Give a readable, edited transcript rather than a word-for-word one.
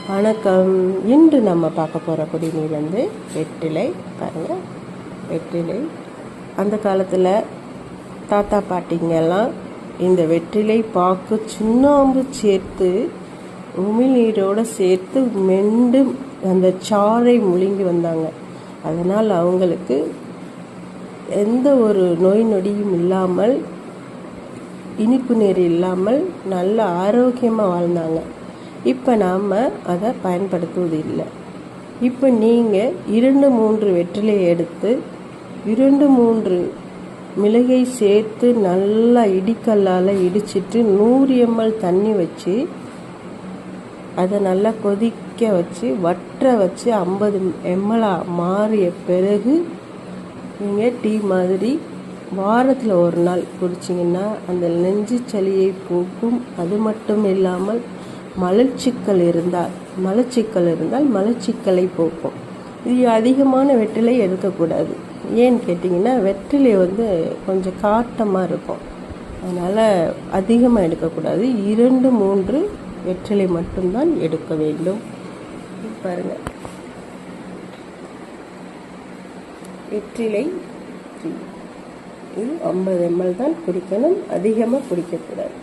வணக்கம். இன்று நம்ம பார்க்க போகிற குடிநீர் வந்து வெற்றிலை. பாருங்கள், வெற்றிலை அந்த காலத்தில் தாத்தா பாட்டிங்கெல்லாம் இந்த வெற்றிலை பாக்கு சுண்ணாம்பு சேர்த்து உமிழ்நீரோடு சேர்த்து மெண்டு அந்த சாறை முழுங்கி வந்தாங்க. அதனால் அவங்களுக்கு எந்த ஒரு நோய் நொடியும் இல்லாமல், இனிப்பு நீர் இல்லாமல் நல்ல ஆரோக்கியமாக வாழ்ந்தாங்க. இப்போ நாம் அதை பயன்படுத்துவது இல்லை. இப்போ நீங்கள் 2-3 வெற்றிலையை எடுத்து 2-3 மிளகை சேர்த்து நல்லா இடிக்கல்லால் இடிச்சிட்டு 100 ml தண்ணி வச்சு அதை நல்லா கொதிக்க வச்சு வற்ற வச்சு 50 ml மாறிய பிறகு நீங்கள் டீ மாதிரி வாரத்தில் ஒரு நாள் குடிச்சிங்கன்னா அந்த நெஞ்சு சளியை போக்கும். அது மட்டும் இல்லாமல் மலச்சிக்கல் இருந்தால் மலச்சிக்கலை போக்கும். இது அதிகமான வெற்றிலை எடுக்கக்கூடாது. ஏன்னு கேட்டிங்கன்னா வெற்றிலை வந்து கொஞ்சம் காட்டமாக இருக்கும். அதனால் அதிகமாக எடுக்கக்கூடாது. 2-3 வெற்றிலை மட்டும்தான் எடுக்க வேண்டும். பாருங்கள், வெற்றிலை இது 50 ml தான் குடிக்கணும். அதிகமாக குடிக்கக்கூடாது.